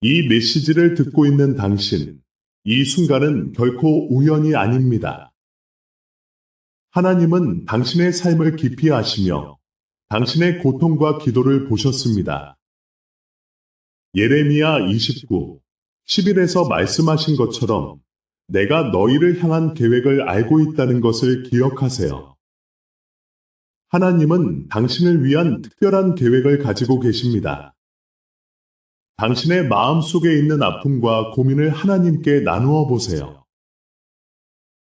이 메시지를 듣고 있는 당신, 이 순간은 결코 우연이 아닙니다. 하나님은 당신의 삶을 깊이 아시며 당신의 고통과 기도를 보셨습니다. 예레미야 29, 11에서 말씀하신 것처럼 내가 너희를 향한 계획을 알고 있다는 것을 기억하세요. 하나님은 당신을 위한 특별한 계획을 가지고 계십니다. 당신의 마음 속에 있는 아픔과 고민을 하나님께 나누어 보세요.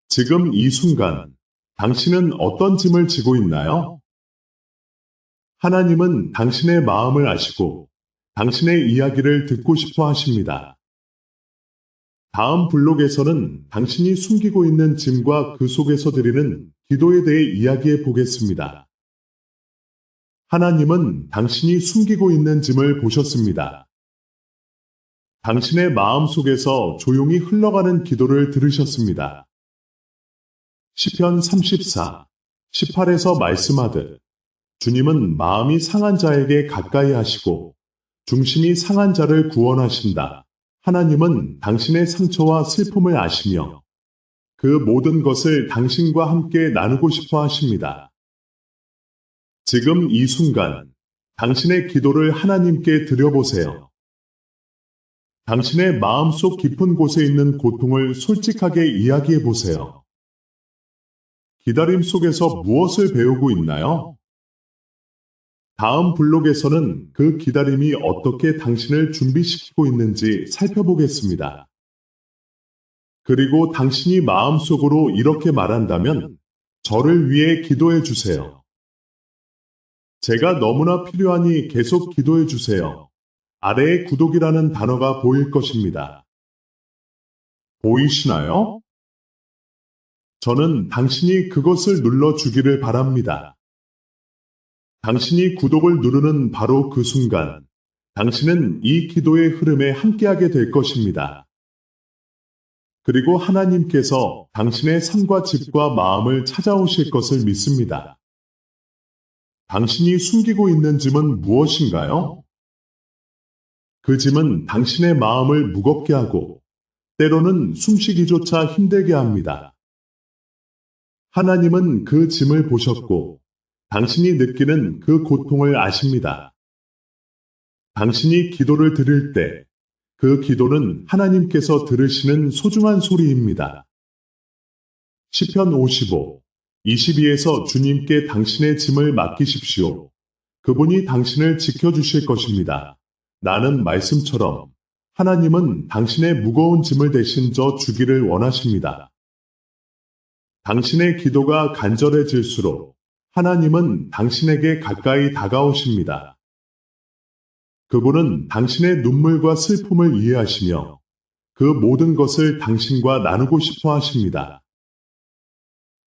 지금 이 순간, 당신은 어떤 짐을 지고 있나요? 하나님은 당신의 마음을 아시고 당신의 이야기를 듣고 싶어 하십니다. 다음 블록에서는 당신이 숨기고 있는 짐과 그 속에서 드리는 기도에 대해 이야기해 보겠습니다. 하나님은 당신이 숨기고 있는 짐을 보셨습니다. 당신의 마음 속에서 조용히 흘러가는 기도를 들으셨습니다. 시편 34, 18에서 말씀하듯 주님은 마음이 상한 자에게 가까이 하시고 중심이 상한 자를 구원하신다. 하나님은 당신의 상처와 슬픔을 아시며 그 모든 것을 당신과 함께 나누고 싶어 하십니다. 지금 이 순간 당신의 기도를 하나님께 드려보세요. 당신의 마음속 깊은 곳에 있는 고통을 솔직하게 이야기해 보세요. 기다림 속에서 무엇을 배우고 있나요? 다음 블록에서는 그 기다림이 어떻게 당신을 준비시키고 있는지 살펴보겠습니다. 그리고 당신이 마음속으로 이렇게 말한다면 저를 위해 기도해 주세요. 제가 너무나 필요하니 계속 기도해 주세요. 아래에 구독이라는 단어가 보일 것입니다. 보이시나요? 저는 당신이 그것을 눌러주기를 바랍니다. 당신이 구독을 누르는 바로 그 순간, 당신은 이 기도의 흐름에 함께하게 될 것입니다. 그리고 하나님께서 당신의 삶과 집과 마음을 찾아오실 것을 믿습니다. 당신이 숨기고 있는 짐은 무엇인가요? 그 짐은 당신의 마음을 무겁게 하고 때로는 숨쉬기조차 힘들게 합니다. 하나님은 그 짐을 보셨고 당신이 느끼는 그 고통을 아십니다. 당신이 기도를 드릴 때 그 기도는 하나님께서 들으시는 소중한 소리입니다. 시편 55, 22에서 주님께 당신의 짐을 맡기십시오. 그분이 당신을 지켜주실 것입니다. 나는 말씀처럼 하나님은 당신의 무거운 짐을 대신 져 주기를 원하십니다. 당신의 기도가 간절해질수록 하나님은 당신에게 가까이 다가오십니다. 그분은 당신의 눈물과 슬픔을 이해하시며 그 모든 것을 당신과 나누고 싶어 하십니다.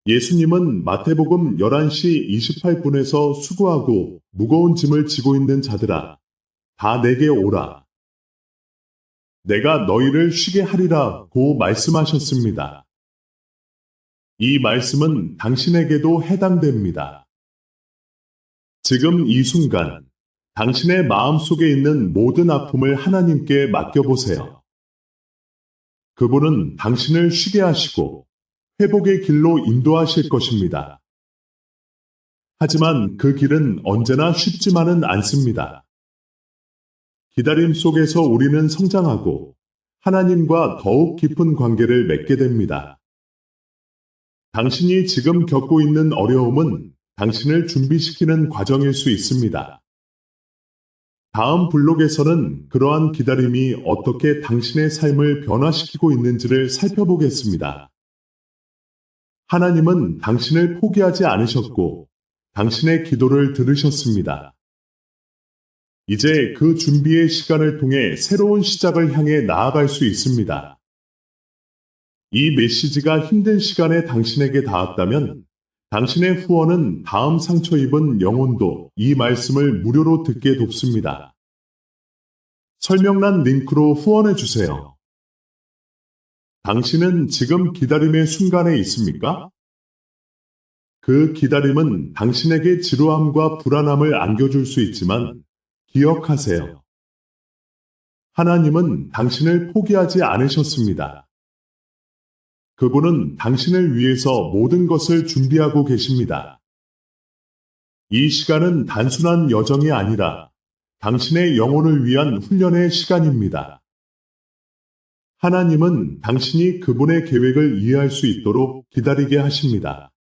예수님은 마태복음 11시 28분에서 수고하고 무거운 짐을 지고 있는 자들아, 다 내게 오라. 내가 너희를 쉬게 하리라고 말씀하셨습니다. 이 말씀은 당신에게도 해당됩니다. 지금 이 순간, 당신의 마음속에 있는 모든 아픔을 하나님께 맡겨보세요. 그분은 당신을 쉬게 하시고 회복의 길로 인도하실 것입니다. 하지만 그 길은 언제나 쉽지만은 않습니다. 기다림 속에서 우리는 성장하고 하나님과 더욱 깊은 관계를 맺게 됩니다. 당신이 지금 겪고 있는 어려움은 당신을 준비시키는 과정일 수 있습니다. 다음 블록에서는 그러한 기다림이 어떻게 당신의 삶을 변화시키고 있는지를 살펴보겠습니다. 하나님은 당신을 포기하지 않으셨고 당신의 기도를 들으셨습니다. 이제 그 준비의 시간을 통해 새로운 시작을 향해 나아갈 수 있습니다. 이 메시지가 힘든 시간에 당신에게 닿았다면 당신의 후원은 다음 상처 입은 영혼도 이 말씀을 무료로 듣게 돕습니다. 설명란 링크로 후원해 주세요. 당신은 지금 기다림의 순간에 있습니까? 그 기다림은 당신에게 지루함과 불안함을 안겨줄 수 있지만 기억하세요. 하나님은 당신을 포기하지 않으셨습니다. 그분은 당신을 위해서 모든 것을 준비하고 계십니다. 이 시간은 단순한 여정이 아니라 당신의 영혼을 위한 훈련의 시간입니다. 하나님은 당신이 그분의 계획을 이해할 수 있도록 기다리게 하십니다.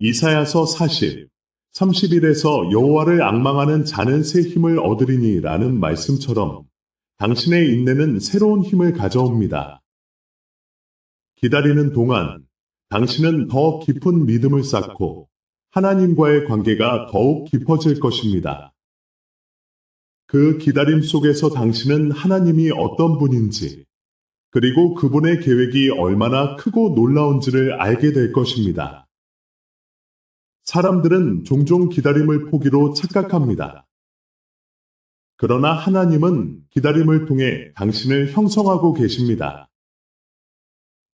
이사야서 40, 30일에서 여호와를 앙망하는 자는 새 힘을 얻으리니 라는 말씀처럼 당신의 인내는 새로운 힘을 가져옵니다. 기다리는 동안 당신은 더 깊은 믿음을 쌓고 하나님과의 관계가 더욱 깊어질 것입니다. 그 기다림 속에서 당신은 하나님이 어떤 분인지, 그리고 그분의 계획이 얼마나 크고 놀라운지를 알게 될 것입니다. 사람들은 종종 기다림을 포기로 착각합니다. 그러나 하나님은 기다림을 통해 당신을 형성하고 계십니다.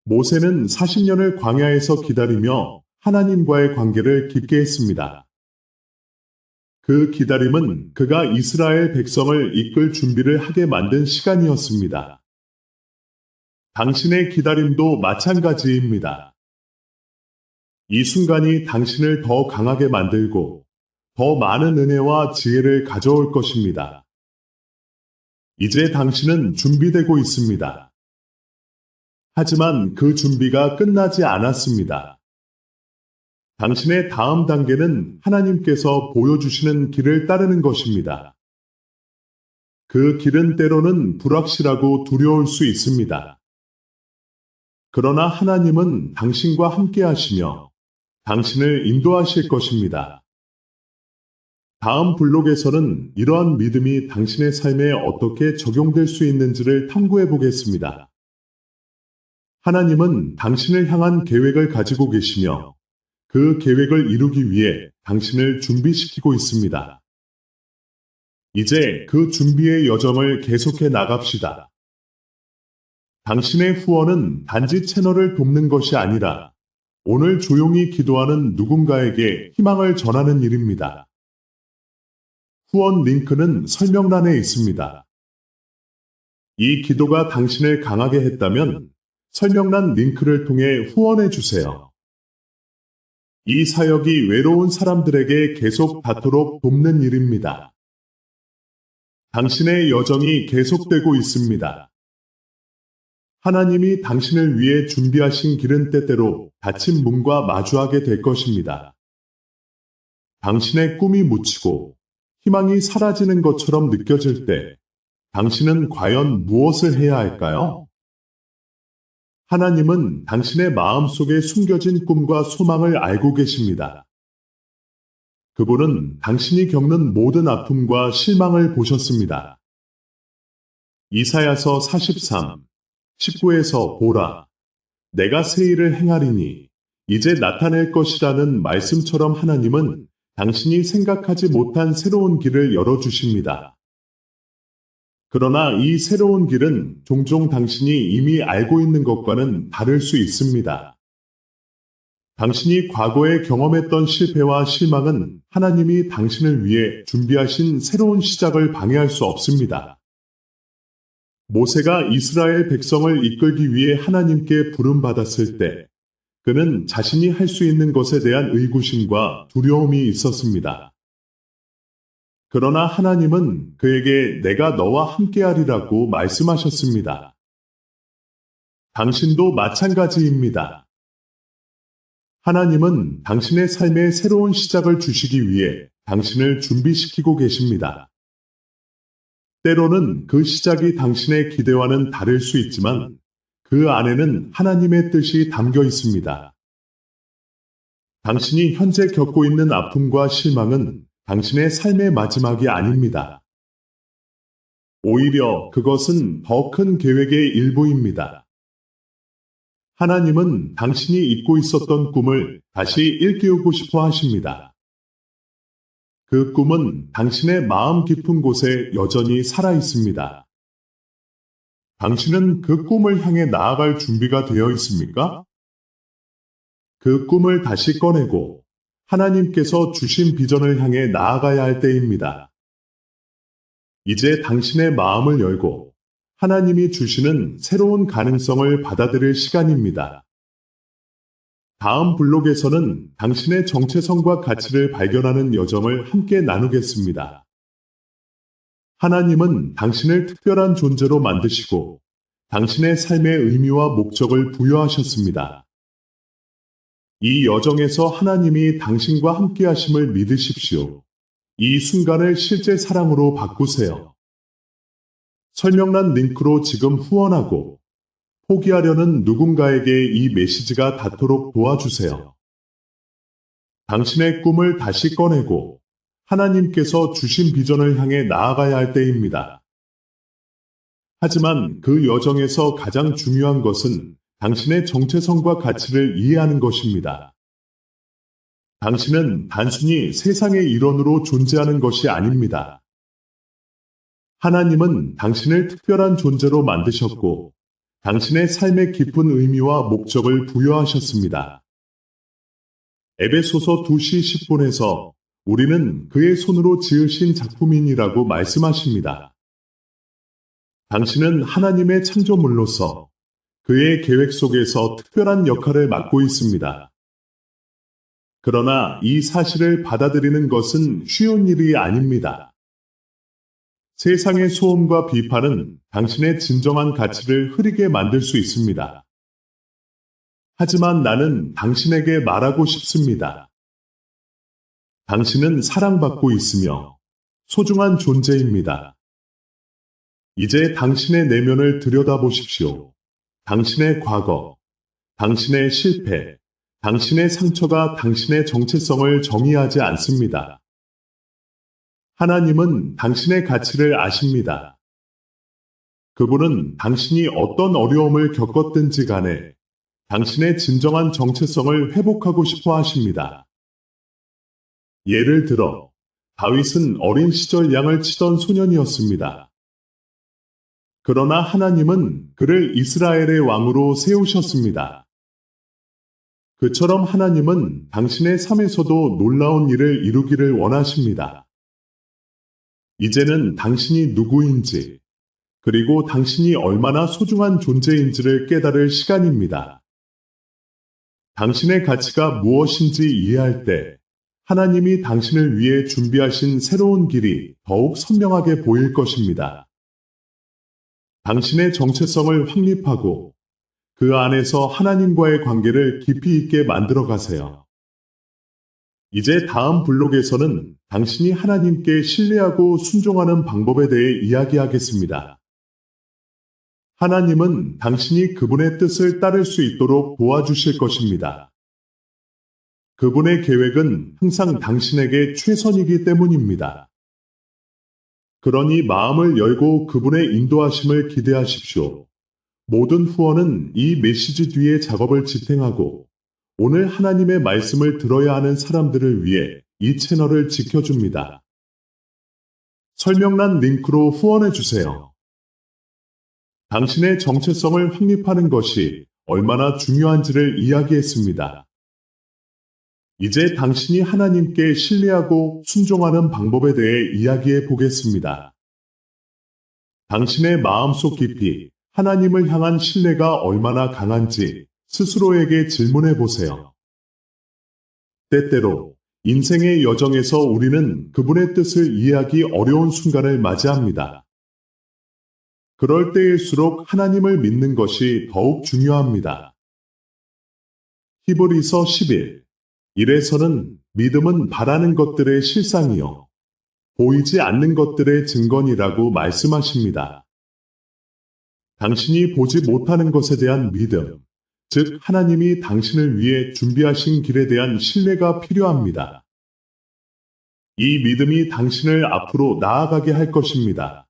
모세는 40년을 광야에서 기다리며 하나님과의 관계를 깊게 했습니다. 그 기다림은 그가 이스라엘 백성을 이끌 준비를 하게 만든 시간이었습니다. 당신의 기다림도 마찬가지입니다. 이 순간이 당신을 더 강하게 만들고 더 많은 은혜와 지혜를 가져올 것입니다. 이제 당신은 준비되고 있습니다. 하지만 그 준비가 끝나지 않았습니다. 당신의 다음 단계는 하나님께서 보여주시는 길을 따르는 것입니다. 그 길은 때로는 불확실하고 두려울 수 있습니다. 그러나 하나님은 당신과 함께 하시며 당신을 인도하실 것입니다. 다음 블록에서는 이러한 믿음이 당신의 삶에 어떻게 적용될 수 있는지를 탐구해 보겠습니다. 하나님은 당신을 향한 계획을 가지고 계시며 그 계획을 이루기 위해 당신을 준비시키고 있습니다. 이제 그 준비의 여정을 계속해 나갑시다. 당신의 후원은 단지 채널을 돕는 것이 아니라 오늘 조용히 기도하는 누군가에게 희망을 전하는 일입니다. 후원 링크는 설명란에 있습니다. 이 기도가 당신을 강하게 했다면 설명란 링크를 통해 후원해 주세요. 이 사역이 외로운 사람들에게 계속 닿도록 돕는 일입니다. 당신의 여정이 계속되고 있습니다. 하나님이 당신을 위해 준비하신 길은 때때로 닫힌 문과 마주하게 될 것입니다. 당신의 꿈이 묻히고 희망이 사라지는 것처럼 느껴질 때 당신은 과연 무엇을 해야 할까요? 하나님은 당신의 마음속에 숨겨진 꿈과 소망을 알고 계십니다. 그분은 당신이 겪는 모든 아픔과 실망을 보셨습니다. 이사야서 43, 19에서 보라, 내가 새 일을 행하리니 이제 나타낼 것이라는 말씀처럼 하나님은 당신이 생각하지 못한 새로운 길을 열어주십니다. 그러나 이 새로운 길은 종종 당신이 이미 알고 있는 것과는 다를 수 있습니다. 당신이 과거에 경험했던 실패와 실망은 하나님이 당신을 위해 준비하신 새로운 시작을 방해할 수 없습니다. 모세가 이스라엘 백성을 이끌기 위해 하나님께 부름받았을 때 그는 자신이 할 수 있는 것에 대한 의구심과 두려움이 있었습니다. 그러나 하나님은 그에게 내가 너와 함께하리라고 말씀하셨습니다. 당신도 마찬가지입니다. 하나님은 당신의 삶에 새로운 시작을 주시기 위해 당신을 준비시키고 계십니다. 때로는 그 시작이 당신의 기대와는 다를 수 있지만 그 안에는 하나님의 뜻이 담겨 있습니다. 당신이 현재 겪고 있는 아픔과 실망은 당신의 삶의 마지막이 아닙니다. 오히려 그것은 더 큰 계획의 일부입니다. 하나님은 당신이 잊고 있었던 꿈을 다시 일깨우고 싶어 하십니다. 그 꿈은 당신의 마음 깊은 곳에 여전히 살아 있습니다. 당신은 그 꿈을 향해 나아갈 준비가 되어 있습니까? 그 꿈을 다시 꺼내고 하나님께서 주신 비전을 향해 나아가야 할 때입니다. 이제 당신의 마음을 열고 하나님이 주시는 새로운 가능성을 받아들일 시간입니다. 다음 블록에서는 당신의 정체성과 가치를 발견하는 여정을 함께 나누겠습니다. 하나님은 당신을 특별한 존재로 만드시고 당신의 삶의 의미와 목적을 부여하셨습니다. 이 여정에서 하나님이 당신과 함께 하심을 믿으십시오. 이 순간을 실제 사랑으로 바꾸세요. 설명란 링크로 지금 후원하고 포기하려는 누군가에게 이 메시지가 닿도록 도와주세요. 당신의 꿈을 다시 꺼내고 하나님께서 주신 비전을 향해 나아가야 할 때입니다. 하지만 그 여정에서 가장 중요한 것은 당신의 정체성과 가치를 이해하는 것입니다. 당신은 단순히 세상의 일원으로 존재하는 것이 아닙니다. 하나님은 당신을 특별한 존재로 만드셨고 당신의 삶의 깊은 의미와 목적을 부여하셨습니다. 에베소서 2시 10분에서 우리는 그의 손으로 지으신 작품인이라고 말씀하십니다. 당신은 하나님의 창조물로서 그의 계획 속에서 특별한 역할을 맡고 있습니다. 그러나 이 사실을 받아들이는 것은 쉬운 일이 아닙니다. 세상의 소음과 비판은 당신의 진정한 가치를 흐리게 만들 수 있습니다. 하지만 나는 당신에게 말하고 싶습니다. 당신은 사랑받고 있으며 소중한 존재입니다. 이제 당신의 내면을 들여다보십시오. 당신의 과거, 당신의 실패, 당신의 상처가 당신의 정체성을 정의하지 않습니다. 하나님은 당신의 가치를 아십니다. 그분은 당신이 어떤 어려움을 겪었든지 간에 당신의 진정한 정체성을 회복하고 싶어 하십니다. 예를 들어, 다윗은 어린 시절 양을 치던 소년이었습니다. 그러나 하나님은 그를 이스라엘의 왕으로 세우셨습니다. 그처럼 하나님은 당신의 삶에서도 놀라운 일을 이루기를 원하십니다. 이제는 당신이 누구인지, 그리고 당신이 얼마나 소중한 존재인지를 깨달을 시간입니다. 당신의 가치가 무엇인지 이해할 때, 하나님이 당신을 위해 준비하신 새로운 길이 더욱 선명하게 보일 것입니다. 당신의 정체성을 확립하고 그 안에서 하나님과의 관계를 깊이 있게 만들어 가세요. 이제 다음 블록에서는 당신이 하나님께 신뢰하고 순종하는 방법에 대해 이야기하겠습니다. 하나님은 당신이 그분의 뜻을 따를 수 있도록 도와주실 것입니다. 그분의 계획은 항상 당신에게 최선이기 때문입니다. 그러니 마음을 열고 그분의 인도하심을 기대하십시오. 모든 후원은 이 메시지 뒤에 작업을 지탱하고 오늘 하나님의 말씀을 들어야 하는 사람들을 위해 이 채널을 지켜줍니다. 설명란 링크로 후원해주세요. 당신의 정체성을 확립하는 것이 얼마나 중요한지를 이야기했습니다. 이제 당신이 하나님께 신뢰하고 순종하는 방법에 대해 이야기해 보겠습니다. 당신의 마음속 깊이 하나님을 향한 신뢰가 얼마나 강한지 스스로에게 질문해 보세요. 때때로 인생의 여정에서 우리는 그분의 뜻을 이해하기 어려운 순간을 맞이합니다. 그럴 때일수록 하나님을 믿는 것이 더욱 중요합니다. 히브리서 11, 1에서는 믿음은 바라는 것들의 실상이요 보이지 않는 것들의 증거니라고 말씀하십니다. 당신이 보지 못하는 것에 대한 믿음, 즉 하나님이 당신을 위해 준비하신 길에 대한 신뢰가 필요합니다. 이 믿음이 당신을 앞으로 나아가게 할 것입니다.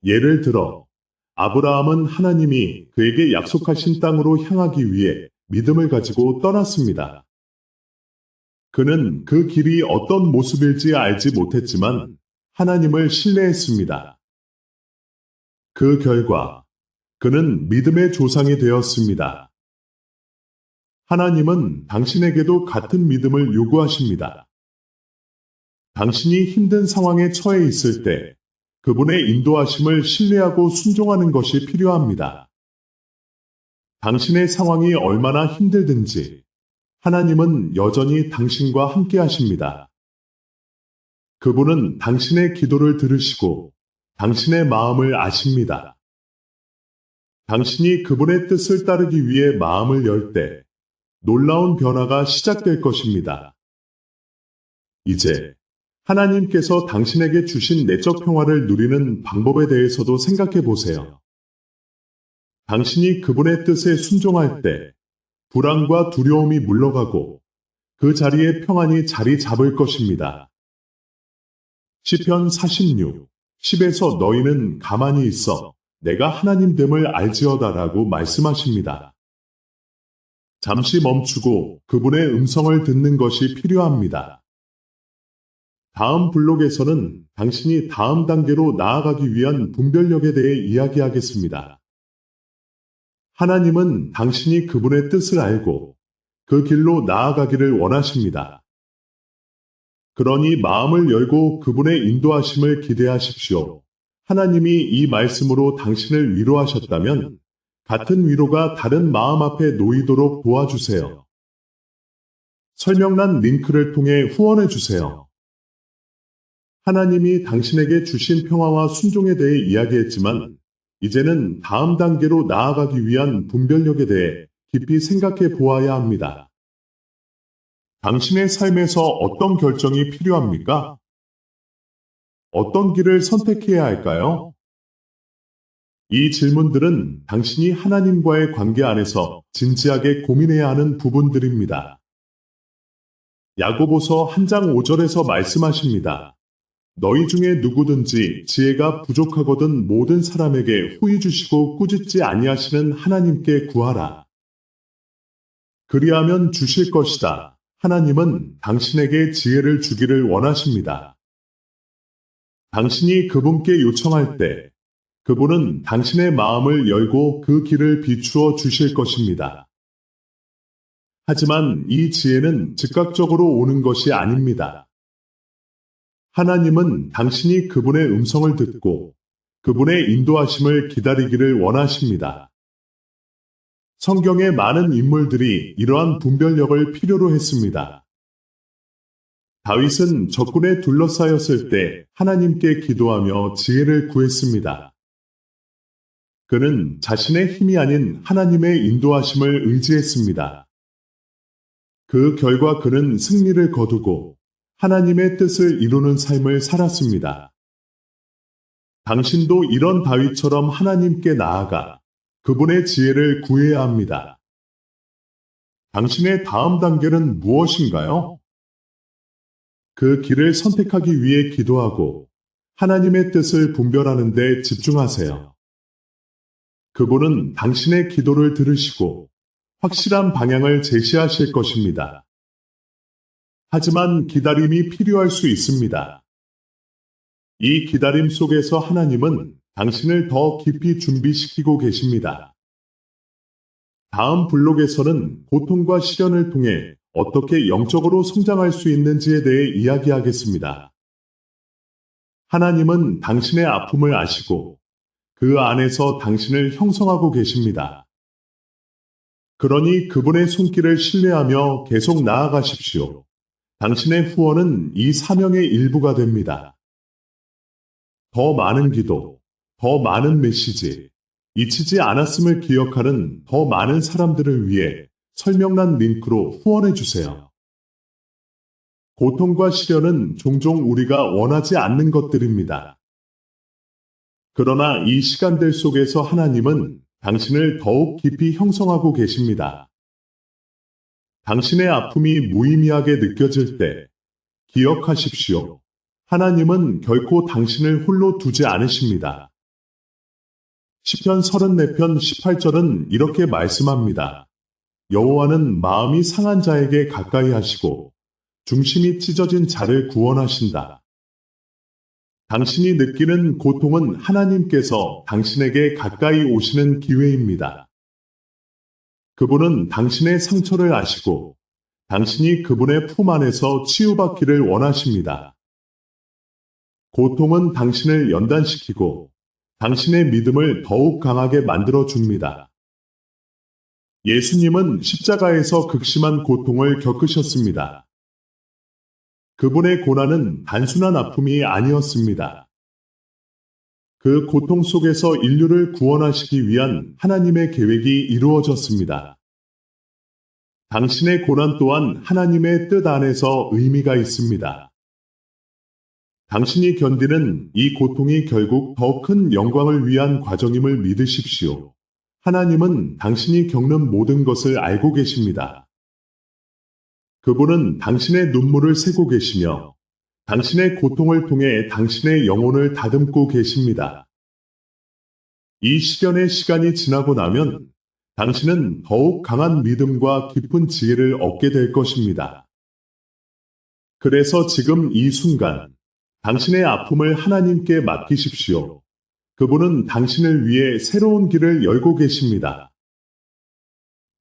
예를 들어 아브라함은 하나님이 그에게 약속하신 땅으로 향하기 위해 믿음을 가지고 떠났습니다. 그는 그 길이 어떤 모습일지 알지 못했지만 하나님을 신뢰했습니다. 그 결과 그는 믿음의 조상이 되었습니다. 하나님은 당신에게도 같은 믿음을 요구하십니다. 당신이 힘든 상황에 처해 있을 때 그분의 인도하심을 신뢰하고 순종하는 것이 필요합니다. 당신의 상황이 얼마나 힘들든지 하나님은 여전히 당신과 함께 하십니다. 그분은 당신의 기도를 들으시고 당신의 마음을 아십니다. 당신이 그분의 뜻을 따르기 위해 마음을 열 때 놀라운 변화가 시작될 것입니다. 이제 하나님께서 당신에게 주신 내적 평화를 누리는 방법에 대해서도 생각해 보세요. 당신이 그분의 뜻에 순종할 때 불안과 두려움이 물러가고 그 자리에 평안이 자리 잡을 것입니다. 시편 46, 10에서 너희는 가만히 있어 내가 하나님됨을 알지어다라고 말씀하십니다. 잠시 멈추고 그분의 음성을 듣는 것이 필요합니다. 다음 블록에서는 당신이 다음 단계로 나아가기 위한 분별력에 대해 이야기하겠습니다. 하나님은 당신이 그분의 뜻을 알고 그 길로 나아가기를 원하십니다. 그러니 마음을 열고 그분의 인도하심을 기대하십시오. 하나님이 이 말씀으로 당신을 위로하셨다면 같은 위로가 다른 마음 앞에 놓이도록 도와주세요. 설명란 링크를 통해 후원해 주세요. 하나님이 당신에게 주신 평화와 순종에 대해 이야기했지만 이제는 다음 단계로 나아가기 위한 분별력에 대해 깊이 생각해 보아야 합니다. 당신의 삶에서 어떤 결정이 필요합니까? 어떤 길을 선택해야 할까요? 이 질문들은 당신이 하나님과의 관계 안에서 진지하게 고민해야 하는 부분들입니다. 야고보서 1장 5절에서 말씀하십니다. 너희 중에 누구든지 지혜가 부족하거든 모든 사람에게 후히 주시고 꾸짖지 아니하시는 하나님께 구하라. 그리하면 주실 것이다. 하나님은 당신에게 지혜를 주기를 원하십니다. 당신이 그분께 요청할 때 그분은 당신의 마음을 열고 그 길을 비추어 주실 것입니다. 하지만 이 지혜는 즉각적으로 오는 것이 아닙니다. 하나님은 당신이 그분의 음성을 듣고 그분의 인도하심을 기다리기를 원하십니다. 성경의 많은 인물들이 이러한 분별력을 필요로 했습니다. 다윗은 적군에 둘러싸였을 때 하나님께 기도하며 지혜를 구했습니다. 그는 자신의 힘이 아닌 하나님의 인도하심을 의지했습니다. 그 결과 그는 승리를 거두고 하나님의 뜻을 이루는 삶을 살았습니다. 당신도 이런 다윗처럼 하나님께 나아가 그분의 지혜를 구해야 합니다. 당신의 다음 단계는 무엇인가요? 그 길을 선택하기 위해 기도하고 하나님의 뜻을 분별하는 데 집중하세요. 그분은 당신의 기도를 들으시고 확실한 방향을 제시하실 것입니다. 하지만 기다림이 필요할 수 있습니다. 이 기다림 속에서 하나님은 당신을 더 깊이 준비시키고 계십니다. 다음 블록에서는 고통과 시련을 통해 어떻게 영적으로 성장할 수 있는지에 대해 이야기하겠습니다. 하나님은 당신의 아픔을 아시고 그 안에서 당신을 형성하고 계십니다. 그러니 그분의 손길을 신뢰하며 계속 나아가십시오. 당신의 후원은 이 사명의 일부가 됩니다. 더 많은 기도, 더 많은 메시지, 잊히지 않았음을 기억하는 더 많은 사람들을 위해 설명란 링크로 후원해 주세요. 고통과 시련은 종종 우리가 원하지 않는 것들입니다. 그러나 이 시간들 속에서 하나님은 당신을 더욱 깊이 형성하고 계십니다. 당신의 아픔이 무의미하게 느껴질 때 기억하십시오. 하나님은 결코 당신을 홀로 두지 않으십니다. 시편 34편 18절은 이렇게 말씀합니다. 여호와는 마음이 상한 자에게 가까이 하시고 중심이 찢어진 자를 구원하신다. 당신이 느끼는 고통은 하나님께서 당신에게 가까이 오시는 기회입니다. 그분은 당신의 상처를 아시고 당신이 그분의 품 안에서 치유받기를 원하십니다. 고통은 당신을 연단시키고 당신의 믿음을 더욱 강하게 만들어 줍니다. 예수님은 십자가에서 극심한 고통을 겪으셨습니다. 그분의 고난은 단순한 아픔이 아니었습니다. 그 고통 속에서 인류를 구원하시기 위한 하나님의 계획이 이루어졌습니다. 당신의 고난 또한 하나님의 뜻 안에서 의미가 있습니다. 당신이 견디는 이 고통이 결국 더 큰 영광을 위한 과정임을 믿으십시오. 하나님은 당신이 겪는 모든 것을 알고 계십니다. 그분은 당신의 눈물을 세고 계시며 당신의 고통을 통해 당신의 영혼을 다듬고 계십니다. 이 시련의 시간이 지나고 나면 당신은 더욱 강한 믿음과 깊은 지혜를 얻게 될 것입니다. 그래서 지금 이 순간 당신의 아픔을 하나님께 맡기십시오. 그분은 당신을 위해 새로운 길을 열고 계십니다.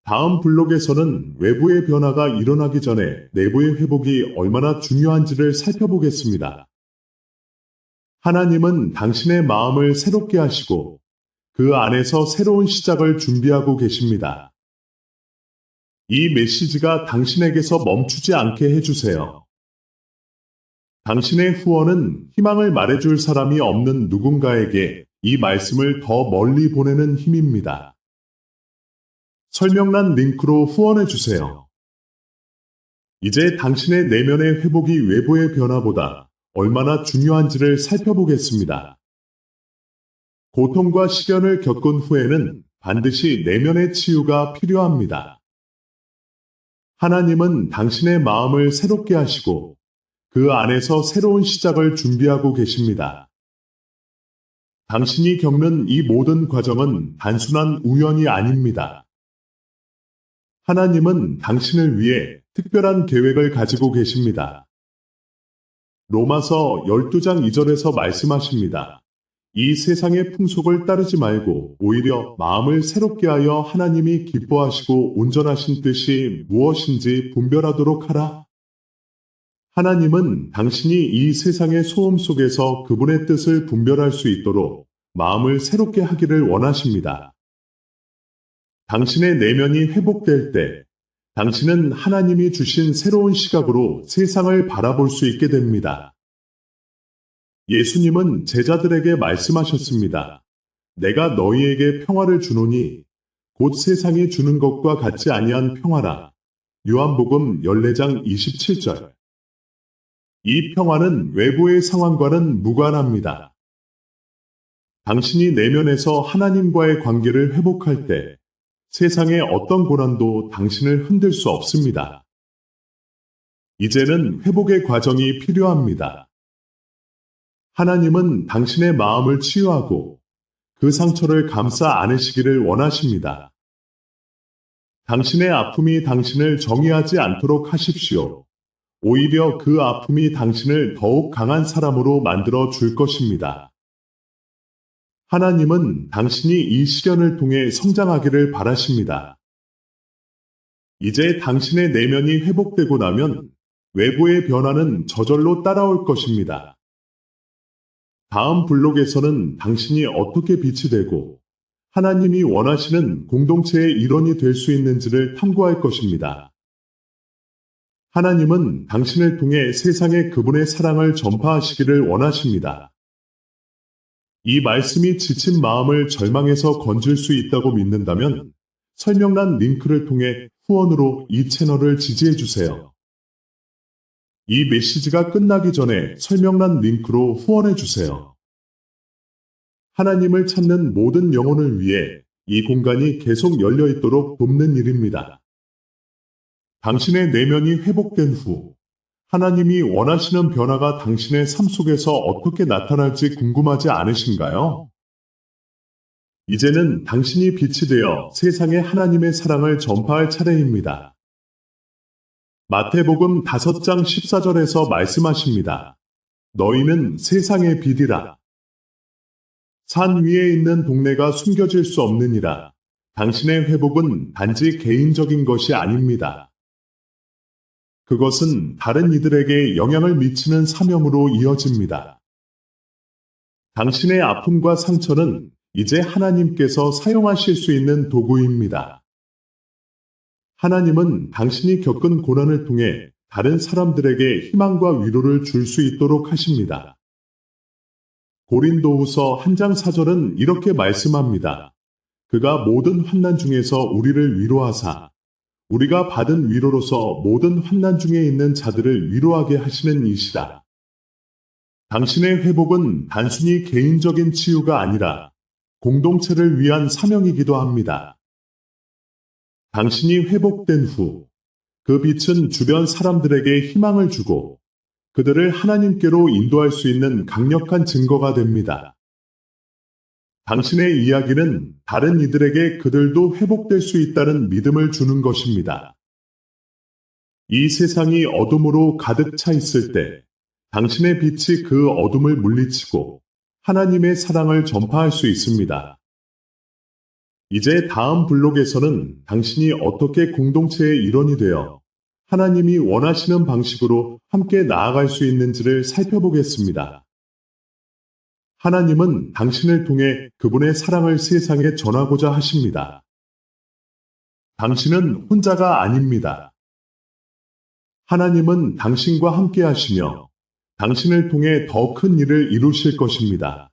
다음 블록에서는 외부의 변화가 일어나기 전에 내부의 회복이 얼마나 중요한지를 살펴보겠습니다. 하나님은 당신의 마음을 새롭게 하시고 그 안에서 새로운 시작을 준비하고 계십니다. 이 메시지가 당신에게서 멈추지 않게 해주세요. 당신의 후원은 희망을 말해줄 사람이 없는 누군가에게 이 말씀을 더 멀리 보내는 힘입니다. 설명란 링크로 후원해주세요. 이제 당신의 내면의 회복이 외부의 변화보다 얼마나 중요한지를 살펴보겠습니다. 고통과 시련을 겪은 후에는 반드시 내면의 치유가 필요합니다. 하나님은 당신의 마음을 새롭게 하시고 그 안에서 새로운 시작을 준비하고 계십니다. 당신이 겪는 이 모든 과정은 단순한 우연이 아닙니다. 하나님은 당신을 위해 특별한 계획을 가지고 계십니다. 로마서 12장 2절에서 말씀하십니다. 이 세상의 풍속을 따르지 말고 오히려 마음을 새롭게 하여 하나님이 기뻐하시고 온전하신 뜻이 무엇인지 분별하도록 하라. 하나님은 당신이 이 세상의 소음 속에서 그분의 뜻을 분별할 수 있도록 마음을 새롭게 하기를 원하십니다. 당신의 내면이 회복될 때 당신은 하나님이 주신 새로운 시각으로 세상을 바라볼 수 있게 됩니다. 예수님은 제자들에게 말씀하셨습니다. 내가 너희에게 평화를 주노니 곧 세상이 주는 것과 같지 아니한 평화라. 요한복음 14장 27절. 이 평화는 외부의 상황과는 무관합니다. 당신이 내면에서 하나님과의 관계를 회복할 때 세상의 어떤 고난도 당신을 흔들 수 없습니다. 이제는 회복의 과정이 필요합니다. 하나님은 당신의 마음을 치유하고 그 상처를 감싸 안으시기를 원하십니다. 당신의 아픔이 당신을 정의하지 않도록 하십시오. 오히려 그 아픔이 당신을 더욱 강한 사람으로 만들어 줄 것입니다. 하나님은 당신이 이 시련을 통해 성장하기를 바라십니다. 이제 당신의 내면이 회복되고 나면 외부의 변화는 저절로 따라올 것입니다. 다음 블록에서는 당신이 어떻게 빛이 되고 하나님이 원하시는 공동체의 일원이 될 수 있는지를 탐구할 것입니다. 하나님은 당신을 통해 세상에 그분의 사랑을 전파하시기를 원하십니다. 이 말씀이 지친 마음을 절망에서 건질 수 있다고 믿는다면 설명란 링크를 통해 후원으로 이 채널을 지지해 주세요. 이 메시지가 끝나기 전에 설명란 링크로 후원해 주세요. 하나님을 찾는 모든 영혼을 위해 이 공간이 계속 열려 있도록 돕는 일입니다. 당신의 내면이 회복된 후 하나님이 원하시는 변화가 당신의 삶 속에서 어떻게 나타날지 궁금하지 않으신가요? 이제는 당신이 빛이 되어 세상에 하나님의 사랑을 전파할 차례입니다. 마태복음 5장 14절에서 말씀하십니다. 너희는 세상의 빛이라. 산 위에 있는 동네가 숨겨질 수 없느니라. 당신의 회복은 단지 개인적인 것이 아닙니다. 그것은 다른 이들에게 영향을 미치는 사명으로 이어집니다. 당신의 아픔과 상처는 이제 하나님께서 사용하실 수 있는 도구입니다. 하나님은 당신이 겪은 고난을 통해 다른 사람들에게 희망과 위로를 줄 수 있도록 하십니다. 고린도후서 1장 4절은 이렇게 말씀합니다. 그가 모든 환난 중에서 우리를 위로하사 우리가 받은 위로로서 모든 환난 중에 있는 자들을 위로하게 하시는 이시다. 당신의 회복은 단순히 개인적인 치유가 아니라 공동체를 위한 사명이기도 합니다. 당신이 회복된 후 그 빛은 주변 사람들에게 희망을 주고 그들을 하나님께로 인도할 수 있는 강력한 증거가 됩니다. 당신의 이야기는 다른 이들에게 그들도 회복될 수 있다는 믿음을 주는 것입니다. 이 세상이 어둠으로 가득 차 있을 때 당신의 빛이 그 어둠을 물리치고 하나님의 사랑을 전파할 수 있습니다. 이제 다음 블록에서는 당신이 어떻게 공동체의 일원이 되어 하나님이 원하시는 방식으로 함께 나아갈 수 있는지를 살펴보겠습니다. 하나님은 당신을 통해 그분의 사랑을 세상에 전하고자 하십니다. 당신은 혼자가 아닙니다. 하나님은 당신과 함께 하시며 당신을 통해 더 큰 일을 이루실 것입니다.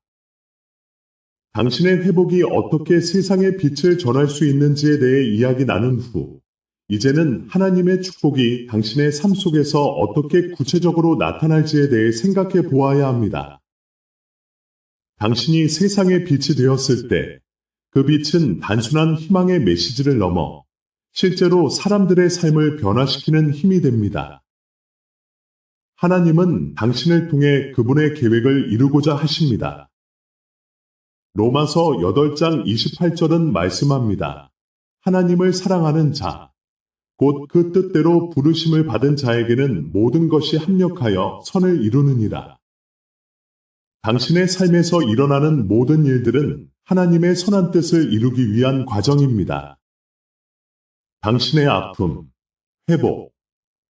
당신의 회복이 어떻게 세상의 빛을 전할 수 있는지에 대해 이야기 나눈 후, 이제는 하나님의 축복이 당신의 삶 속에서 어떻게 구체적으로 나타날지에 대해 생각해 보아야 합니다. 당신이 세상의 빛이 되었을 때, 그 빛은 단순한 희망의 메시지를 넘어 실제로 사람들의 삶을 변화시키는 힘이 됩니다. 하나님은 당신을 통해 그분의 계획을 이루고자 하십니다. 로마서 8장 28절은 말씀합니다. 하나님을 사랑하는 자, 곧 그 뜻대로 부르심을 받은 자에게는 모든 것이 합력하여 선을 이루느니라. 당신의 삶에서 일어나는 모든 일들은 하나님의 선한 뜻을 이루기 위한 과정입니다. 당신의 아픔, 회복,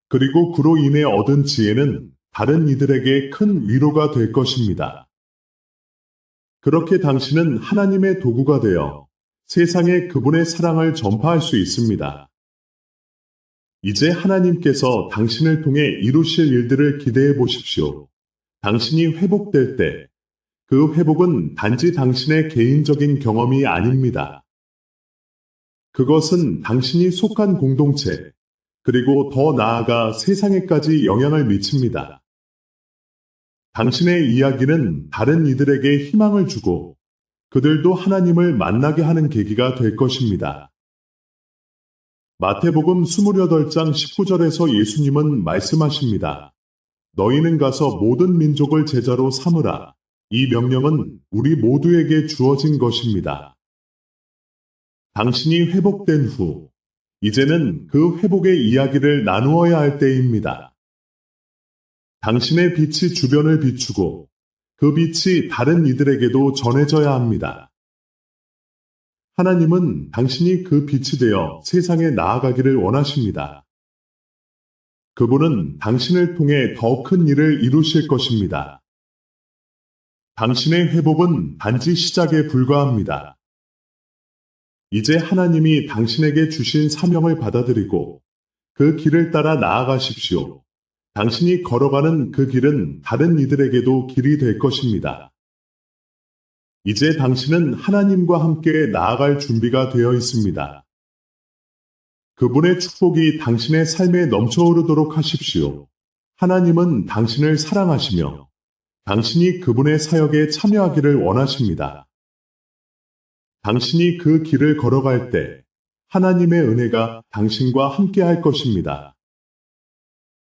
그리고 그로 인해 얻은 지혜는 다른 이들에게 큰 위로가 될 것입니다. 그렇게 당신은 하나님의 도구가 되어 세상에 그분의 사랑을 전파할 수 있습니다. 이제 하나님께서 당신을 통해 이루실 일들을 기대해 보십시오. 당신이 회복될 때, 그 회복은 단지 당신의 개인적인 경험이 아닙니다. 그것은 당신이 속한 공동체, 그리고 더 나아가 세상에까지 영향을 미칩니다. 당신의 이야기는 다른 이들에게 희망을 주고 그들도 하나님을 만나게 하는 계기가 될 것입니다. 마태복음 28장 19절에서 예수님은 말씀하십니다. 너희는 가서 모든 민족을 제자로 삼으라. 이 명령은 우리 모두에게 주어진 것입니다. 당신이 회복된 후, 이제는 그 회복의 이야기를 나누어야 할 때입니다. 당신의 빛이 주변을 비추고 그 빛이 다른 이들에게도 전해져야 합니다. 하나님은 당신이 그 빛이 되어 세상에 나아가기를 원하십니다. 그분은 당신을 통해 더 큰 일을 이루실 것입니다. 당신의 회복은 단지 시작에 불과합니다. 이제 하나님이 당신에게 주신 사명을 받아들이고 그 길을 따라 나아가십시오. 당신이 걸어가는 그 길은 다른 이들에게도 길이 될 것입니다. 이제 당신은 하나님과 함께 나아갈 준비가 되어 있습니다. 그분의 축복이 당신의 삶에 넘쳐오르도록 하십시오. 하나님은 당신을 사랑하시며 당신이 그분의 사역에 참여하기를 원하십니다. 당신이 그 길을 걸어갈 때 하나님의 은혜가 당신과 함께 할 것입니다.